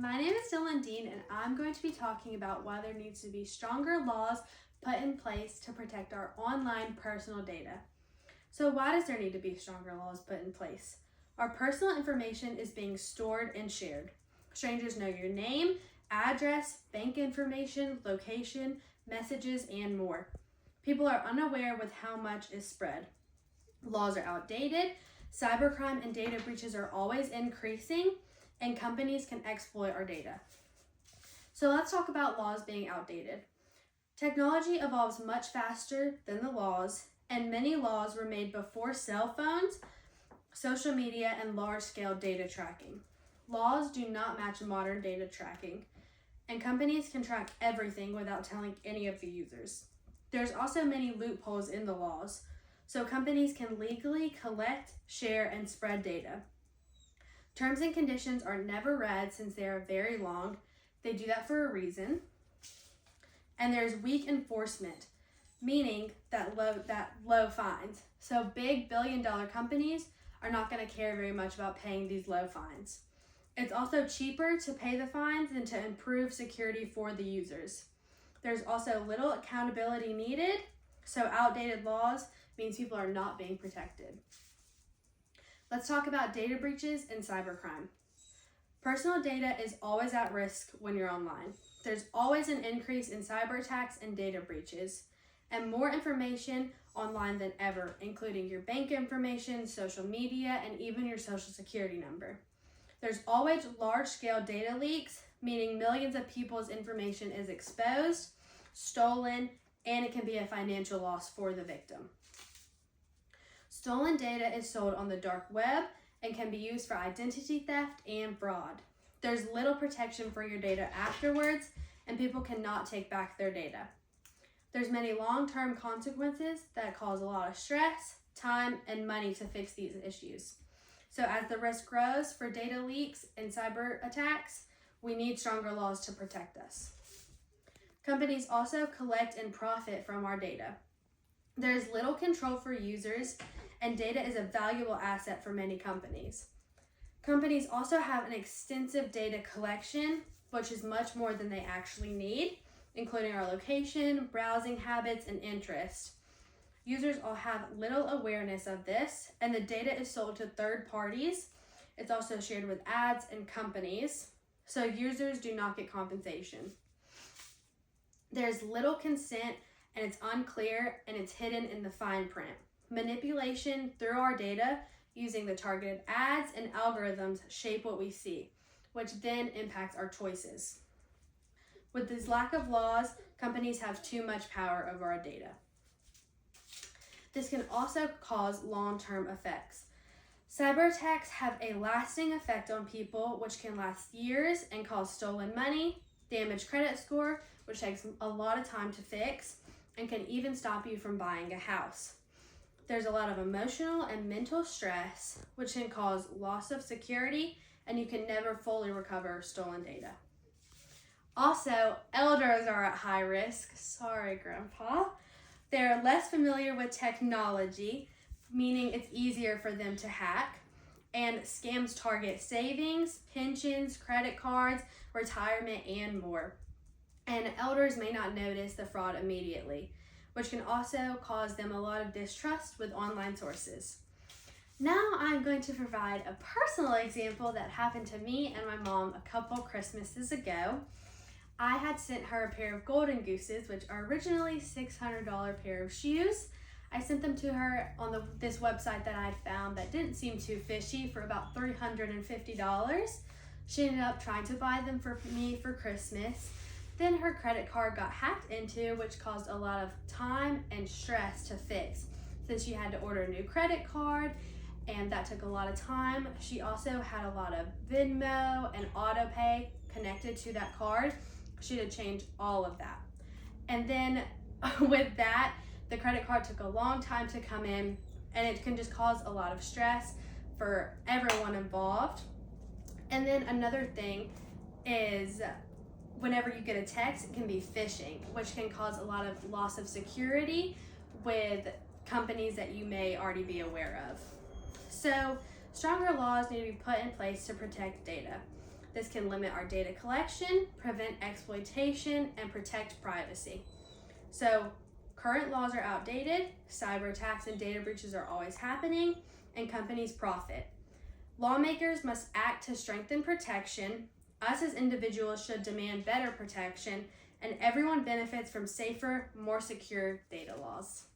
My name is Dylan Dean, and I'm going to be talking about why there needs to be stronger laws put in place to protect our online personal data. So why does there need to be stronger laws put in place? Our personal information is being stored and shared. Strangers know your name, address, bank information, location, messages, and more. People are unaware with how much is spread. Laws are outdated, cybercrime and data breaches are always increasing, and companies can exploit our data. So let's talk about laws being outdated. Technology evolves much faster than the laws, and many laws were made before cell phones, social media, and large-scale data tracking. Laws do not match modern data tracking, and companies can track everything without telling any of the users. There's also many loopholes in the laws, so companies can legally collect, share, and spread data. Terms and conditions are never read since they are very long. They do that for a reason. And there's weak enforcement, meaning that low fines. So big billion-dollar companies are not going to care very much about paying these low fines. It's also cheaper to pay the fines than to improve security for the users. There's also little accountability needed, so outdated laws means people are not being protected. Let's talk about data breaches and cybercrime. Personal data is always at risk when you're online. There's always an increase in cyber attacks and data breaches, and more information online than ever, including your bank information, social media, and even your social security number. There's always large-scale data leaks, meaning millions of people's information is exposed, stolen, and it can be a financial loss for the victim. Stolen data is sold on the dark web and can be used for identity theft and fraud. There's little protection for your data afterwards, and people cannot take back their data. There's many long-term consequences that cause a lot of stress, time, and money to fix these issues. So as the risk grows for data leaks and cyber attacks, we need stronger laws to protect us. Companies also collect and profit from our data. There's little control for users, and data is a valuable asset for many companies. Companies also have an extensive data collection, which is much more than they actually need, including our location, browsing habits, and interests. Users all have little awareness of this, and the data is sold to third parties. It's also shared with ads and companies, so users do not get compensation. There's little consent, and it's unclear, and it's hidden in the fine print. Manipulation through our data using the targeted ads and algorithms shape what we see, which then impacts our choices. With this lack of laws, companies have too much power over our data. This can also cause long-term effects. Cyber attacks have a lasting effect on people, which can last years and cause stolen money, damaged credit score, which takes a lot of time to fix, and can even stop you from buying a house. There's a lot of emotional and mental stress, which can cause loss of security, and you can never fully recover stolen data. Also, elders are at high risk. Sorry, Grandpa. They're less familiar with technology, meaning it's easier for them to hack, and scams target savings, pensions, credit cards, retirement, and more. And elders may not notice the fraud immediately, which can also cause them a lot of distrust with online sources. Now I'm going to provide a personal example that happened to me and my mom a couple Christmases ago. I had sent her a pair of golden gooses, which are originally $600 pair of shoes. I sent them to her on this website that I found that didn't seem too fishy for about $350. She ended up trying to buy them for me for Christmas. Then her credit card got hacked into, which caused a lot of time and stress to fix, since she had to order a new credit card, and that took a lot of time. She also had a lot of Venmo and auto pay connected to that card. She had to change all of that. And then with that, the credit card took a long time to come in, and it can just cause a lot of stress for everyone involved. And then another thing is, whenever you get a text, it can be phishing, which can cause a lot of loss of security with companies that you may already be aware of. So stronger laws need to be put in place to protect data. This can limit our data collection, prevent exploitation, and protect privacy. So current laws are outdated, cyber attacks and data breaches are always happening, and companies profit. Lawmakers must act to strengthen protection. Us as individuals should demand better protection, and everyone benefits from safer, more secure data laws.